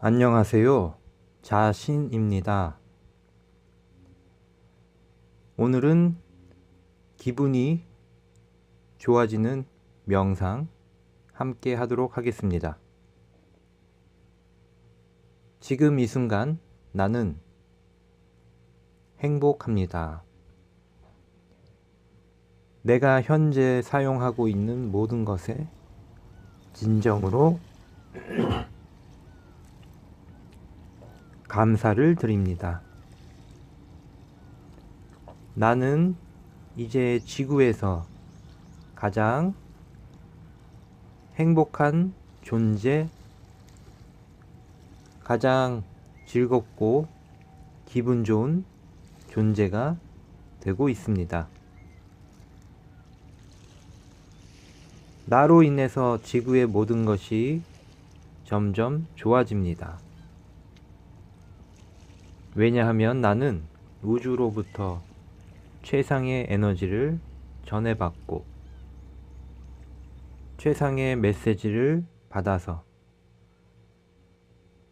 안녕하세요. 자신입니다. 오늘은 기분이 좋아지는 명상 함께 하도록 하겠습니다. 지금 이 순간 나는 행복합니다. 내가 현재 사용하고 있는 모든 것에 진정으로 감사를 드립니다. 나는 이제 지구에서 가장 행복한 존재, 가장 즐겁고 기분 좋은 존재가 되고 있습니다. 나로 인해서 지구의 모든 것이 점점 좋아집니다. 왜냐하면 나는 우주로부터 최상의 에너지를 전해받고 최상의 메시지를 받아서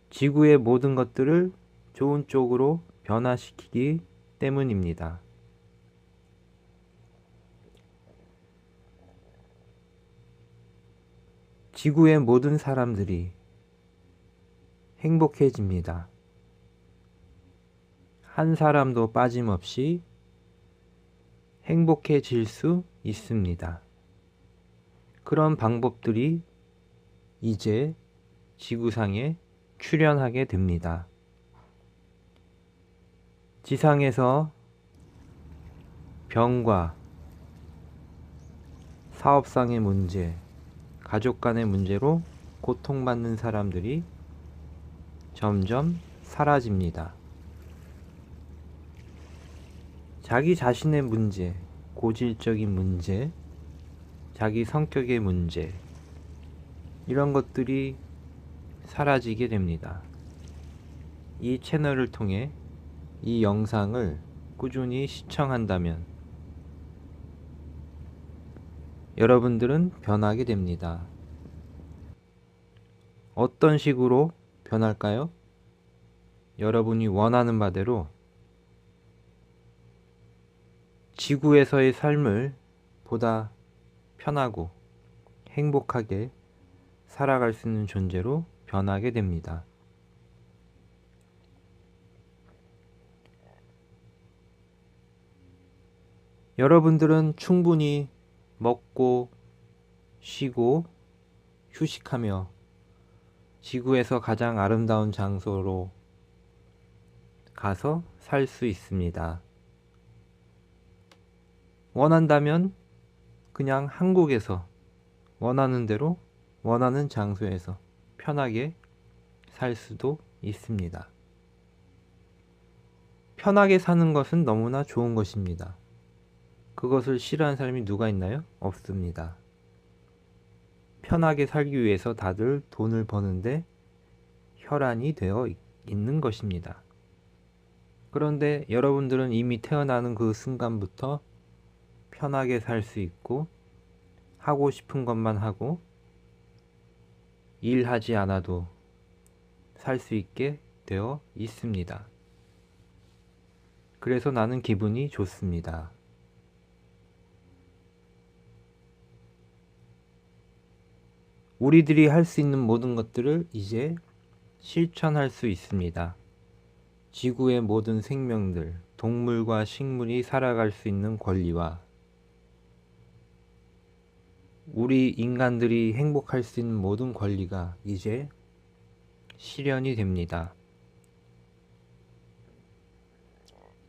지구의 모든 것들을 좋은 쪽으로 변화시키기 때문입니다. 지구의 모든 사람들이 행복해집니다. 한 사람도 빠짐없이 행복해질 수 있습니다. 그런 방법들이 이제 지구상에 출현하게 됩니다. 지상에서 병과 사업상의 문제, 가족 간의 문제로 고통받는 사람들이 점점 사라집니다. 자기 자신의 문제, 고질적인 문제, 자기 성격의 문제, 이런 것들이 사라지게 됩니다. 이 채널을 통해 이 영상을 꾸준히 시청한다면 여러분들은 변하게 됩니다. 어떤 식으로 변할까요? 여러분이 원하는 바대로 지구에서의 삶을 보다 편하고 행복하게 살아갈 수 있는 존재로 변하게 됩니다. 여러분들은 충분히 먹고 쉬고 휴식하며 지구에서 가장 아름다운 장소로 가서 살 수 있습니다. 원한다면 그냥 한국에서 원하는 대로 원하는 장소에서 편하게 살 수도 있습니다. 편하게 사는 것은 너무나 좋은 것입니다. 그것을 싫어하는 사람이 누가 있나요? 없습니다. 편하게 살기 위해서 다들 돈을 버는데 혈안이 되어 있는 것입니다. 그런데 여러분들은 이미 태어나는 그 순간부터 편하게 살 수 있고 하고 싶은 것만 하고 일하지 않아도 살 수 있게 되어 있습니다. 그래서 나는 기분이 좋습니다. 우리들이 할 수 있는 모든 것들을 이제 실천할 수 있습니다. 지구의 모든 생명들, 동물과 식물이 살아갈 수 있는 권리와 우리 인간들이 행복할 수 있는 모든 권리가 이제 실현이 됩니다.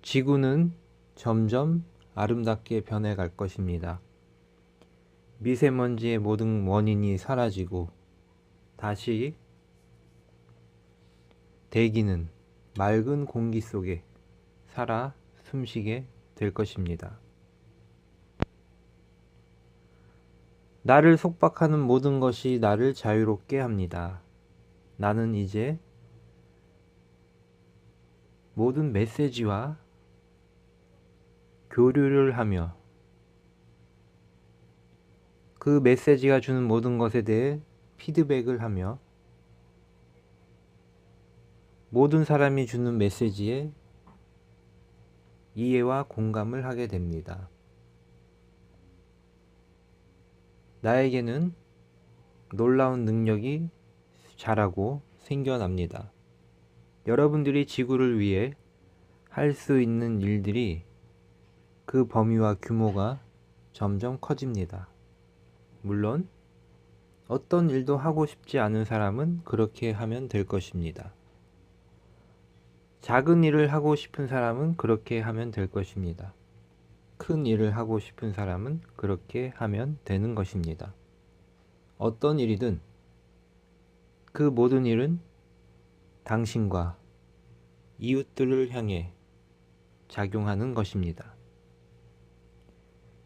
지구는 점점 아름답게 변해갈 것입니다. 미세먼지의 모든 원인이 사라지고 다시 대기는 맑은 공기 속에 살아 숨쉬게 될 것입니다. 나를 속박하는 모든 것이 나를 자유롭게 합니다. 나는 이제 모든 메시지와 교류를 하며 그 메시지가 주는 모든 것에 대해 피드백을 하며 모든 사람이 주는 메시지에 이해와 공감을 하게 됩니다. 나에게는 놀라운 능력이 자라고 생겨납니다. 여러분들이 지구를 위해 할 수 있는 일들이 그 범위와 규모가 점점 커집니다. 물론 어떤 일도 하고 싶지 않은 사람은 그렇게 하면 될 것입니다. 작은 일을 하고 싶은 사람은 그렇게 하면 될 것입니다. 큰 일을 하고 싶은 사람은 그렇게 하면 되는 것입니다. 어떤 일이든 그 모든 일은 당신과 이웃들을 향해 작용하는 것입니다.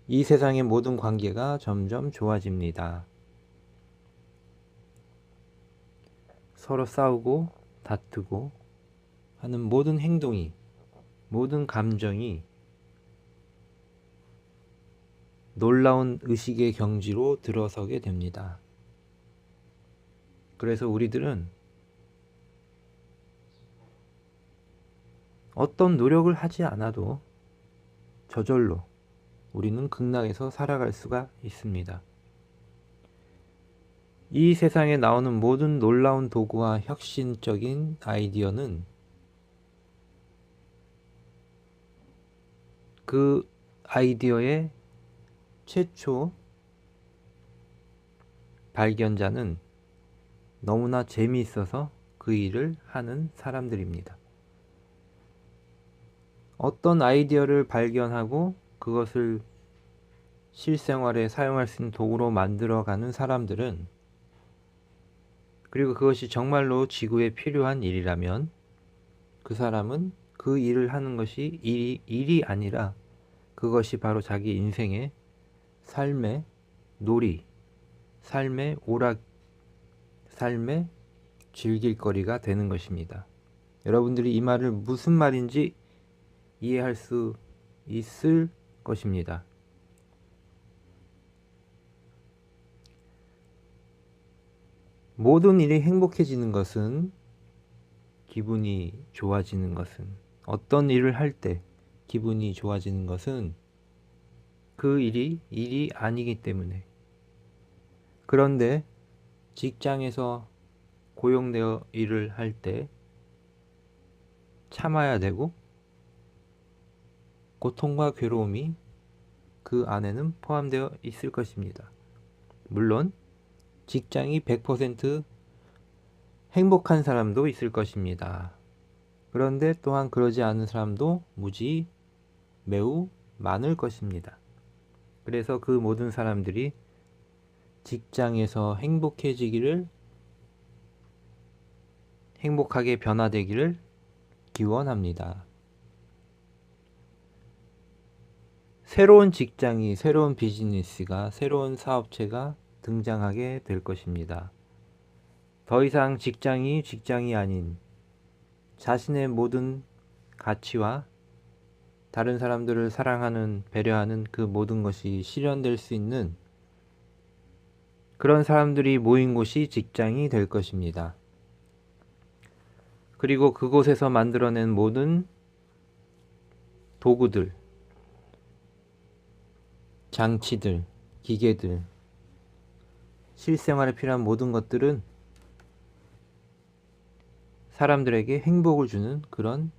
이 세상의 모든 관계가 점점 좋아집니다. 서로 싸우고 다투고 하는 모든 행동이, 모든 감정이 놀라운 의식의 경지로 들어서게 됩니다. 그래서 우리들은 어떤 노력을 하지 않아도 저절로 우리는 극락에서 살아갈 수가 있습니다. 이 세상에 나오는 모든 놀라운 도구와 혁신적인 아이디어는 그 아이디어의 최초 발견자는 너무나 재미있어서 그 일을 하는 사람들입니다. 어떤 아이디어를 발견하고 그것을 실생활에 사용할 수 있는 도구로 만들어가는 사람들은, 그리고 그것이 정말로 지구에 필요한 일이라면 그 사람은 그 일을 하는 것이 일이 아니라 그것이 바로 자기 인생의 삶의 놀이, 삶의 오락, 삶의 즐길거리가 되는 것입니다. 여러분들이 이 말을 무슨 말인지 이해할 수 있을 것입니다. 모든 일이 행복해지는 것은, 기분이 좋아지는 것은, 어떤 일을 할 때 기분이 좋아지는 것은 그 일이 아니기 때문에. 그런데 직장에서 고용되어 일을 할 때 참아야 되고 고통과 괴로움이 그 안에는 포함되어 있을 것입니다. 물론 직장이 100% 행복한 사람도 있을 것입니다. 그런데 또한 그러지 않은 사람도 무지 매우 많을 것입니다. 그래서 그 모든 사람들이 직장에서 행복하게 변화되기를 기원합니다. 새로운 직장이, 새로운 비즈니스가, 새로운 사업체가 등장하게 될 것입니다. 더 이상 직장이 아닌 자신의 모든 가치와 다른 사람들을 사랑하는, 배려하는 그 모든 것이 실현될 수 있는 그런 사람들이 모인 곳이 직장이 될 것입니다. 그리고 그곳에서 만들어낸 모든 도구들, 장치들, 기계들, 실생활에 필요한 모든 것들은 사람들에게 행복을 주는 그런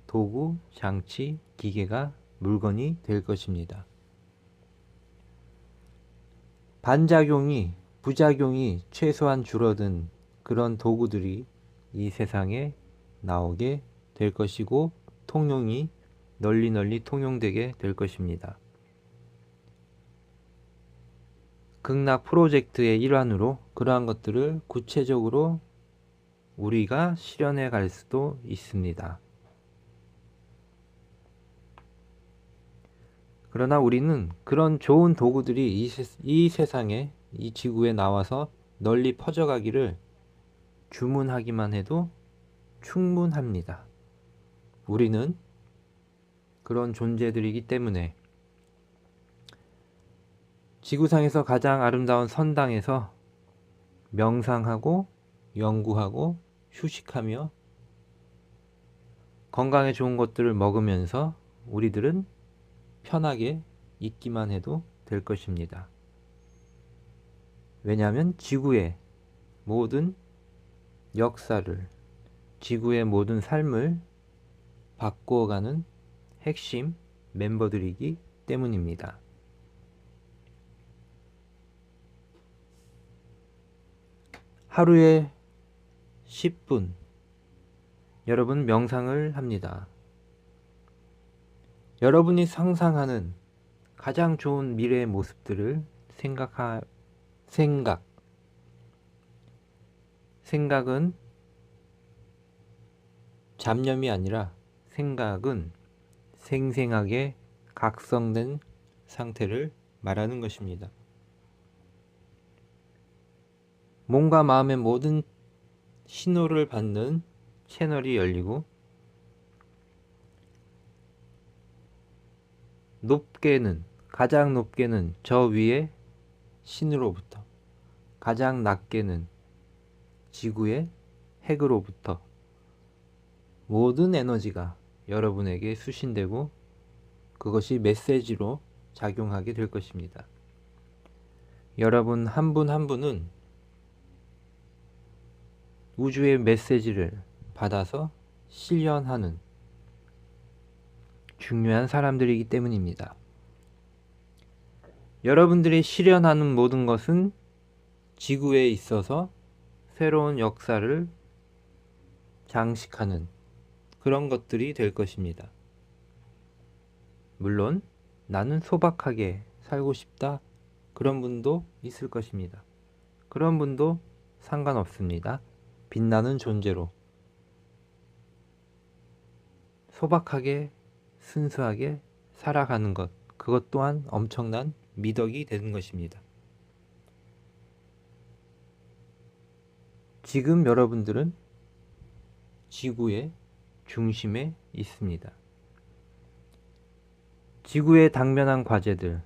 도구, 장치, 기계가, 물건이 될 것입니다. 반작용이, 부작용이 최소한 줄어든 그런 도구들이 이 세상에 나오게 될 것이고, 통용이 널리 통용되게 될 것입니다. 극락 프로젝트의 일환으로 그러한 것들을 구체적으로 우리가 실현해 갈 수도 있습니다. 그러나 우리는 그런 좋은 도구들이 이 세상에, 이 지구에 나와서 널리 퍼져가기를 주문하기만 해도 충분합니다. 우리는 그런 존재들이기 때문에 지구상에서 가장 아름다운 선당에서 명상하고 연구하고 휴식하며 건강에 좋은 것들을 먹으면서 우리들은 편하게 있기만 해도 될 것입니다. 왜냐하면 지구의 모든 역사를, 지구의 모든 삶을 바꾸어가는 핵심 멤버들이기 때문입니다. 하루에 10분 여러분 명상을 합니다. 여러분이 상상하는 가장 좋은 미래의 모습들을 생각은 잡념이 아니라 생각은 생생하게 각성된 상태를 말하는 것입니다. 몸과 마음의 모든 신호를 받는 채널이 열리고 가장 높게는 저 위의 신으로부터, 가장 낮게는 지구의 핵으로부터 모든 에너지가 여러분에게 수신되고 그것이 메시지로 작용하게 될 것입니다. 여러분 한 분 한 분은 우주의 메시지를 받아서 실현하는 중요한 사람들이기 때문입니다. 여러분들이 실현하는 모든 것은 지구에 있어서 새로운 역사를 장식하는 그런 것들이 될 것입니다. 물론 나는 소박하게 살고 싶다, 그런 분도 있을 것입니다. 그런 분도 상관없습니다. 빛나는 존재로 소박하게 순수하게 살아가는 것, 그것 또한 엄청난 미덕이 되는 것입니다. 지금 여러분들은 지구의 중심에 있습니다. 지구에 당면한 과제들,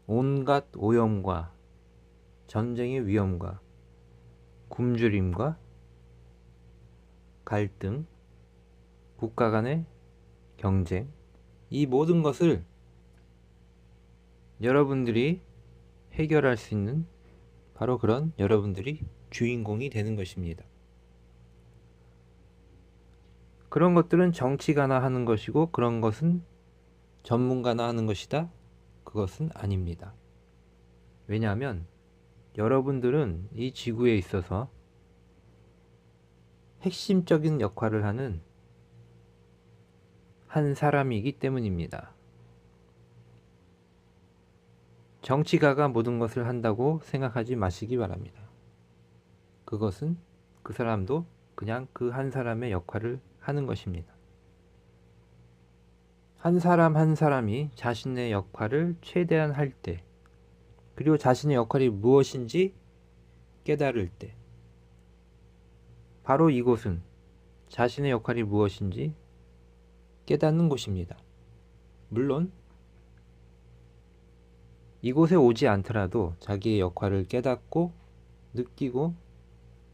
온갖 오염과 전쟁의 위험과 굶주림과 갈등, 국가 간의 경쟁, 이 모든 것을 여러분들이 해결할 수 있는 바로 그런 여러분들이 주인공이 되는 것입니다. 그런 것들은 정치가나 하는 것이고 그런 것은 전문가나 하는 것이다? 그것은 아닙니다. 왜냐하면 여러분들은 이 지구에 있어서 핵심적인 역할을 하는 한 사람이기 때문입니다. 정치가가 모든 것을 한다고 생각하지 마시기 바랍니다. 그것은 그 사람도 그냥 그 한 사람의 역할을 하는 것입니다. 한 사람 한 사람이 자신의 역할을 최대한 할 때, 그리고 자신의 역할이 무엇인지 깨달을 때, 바로 이곳은 자신의 역할이 무엇인지 깨닫는 곳입니다. 물론 이곳에 오지 않더라도 자기의 역할을 깨닫고 느끼고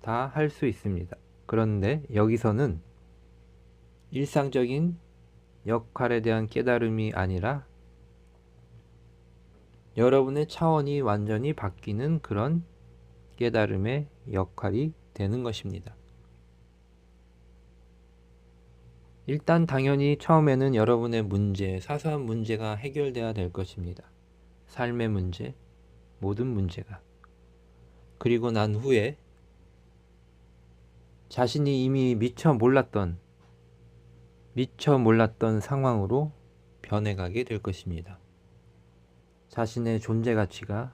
다 할 수 있습니다. 그런데 여기서는 일상적인 역할에 대한 깨달음이 아니라 여러분의 차원이 완전히 바뀌는 그런 깨달음의 역할이 되는 것입니다. 일단 당연히 처음에는 여러분의 문제, 사소한 문제가 해결돼야 될 것입니다. 삶의 문제, 모든 문제가. 그리고 난 후에 자신이 이미 미처 몰랐던 상황으로 변해가게 될 것입니다. 자신의 존재 가치가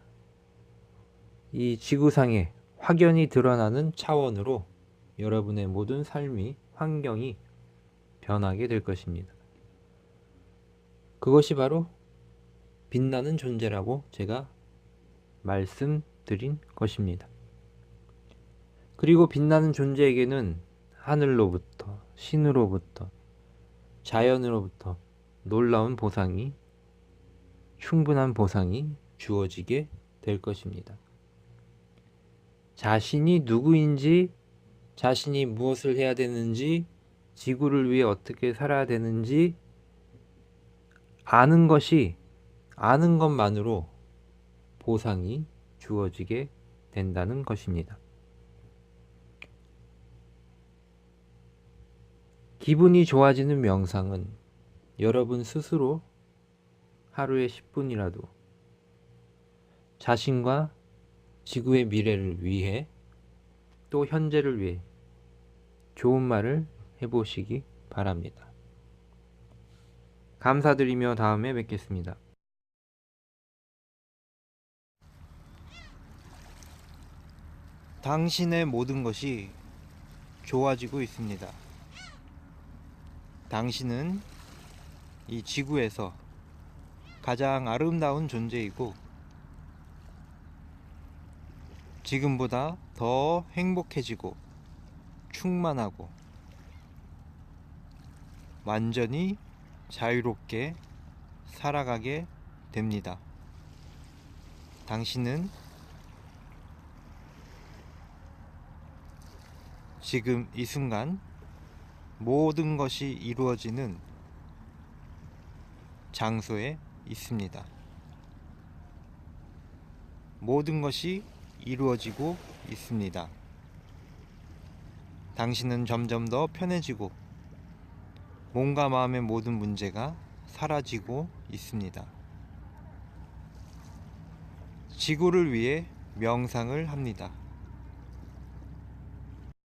이 지구상에 확연히 드러나는 차원으로 여러분의 모든 삶이, 환경이 변하게 될 것입니다. 그것이 바로 빛나는 존재라고 제가 말씀드린 것입니다. 그리고 빛나는 존재에게는 하늘로부터, 신으로부터, 자연으로부터 놀라운 보상이, 충분한 보상이 주어지게 될 것입니다. 자신이 누구인지, 자신이 무엇을 해야 되는지 지구를 위해 어떻게 살아야 되는지 아는 것만으로 보상이 주어지게 된다는 것입니다. 기분이 좋아지는 명상은 여러분 스스로 하루에 10분이라도 자신과 지구의 미래를 위해 또 현재를 위해 좋은 말을 해보시기 바랍니다. 감사드리며 다음에 뵙겠습니다. 당신의 모든 것이 좋아지고 있습니다. 당신은 이 지구에서 가장 아름다운 존재이고 지금보다 더 행복해지고 충만하고 완전히 자유롭게 살아가게 됩니다. 당신은 지금 이 순간 모든 것이 이루어지는 장소에 있습니다. 모든 것이 이루어지고 있습니다. 당신은 점점 더 편해지고 몸과 마음의 모든 문제가 사라지고 있습니다. 지구를 위해 명상을 합니다.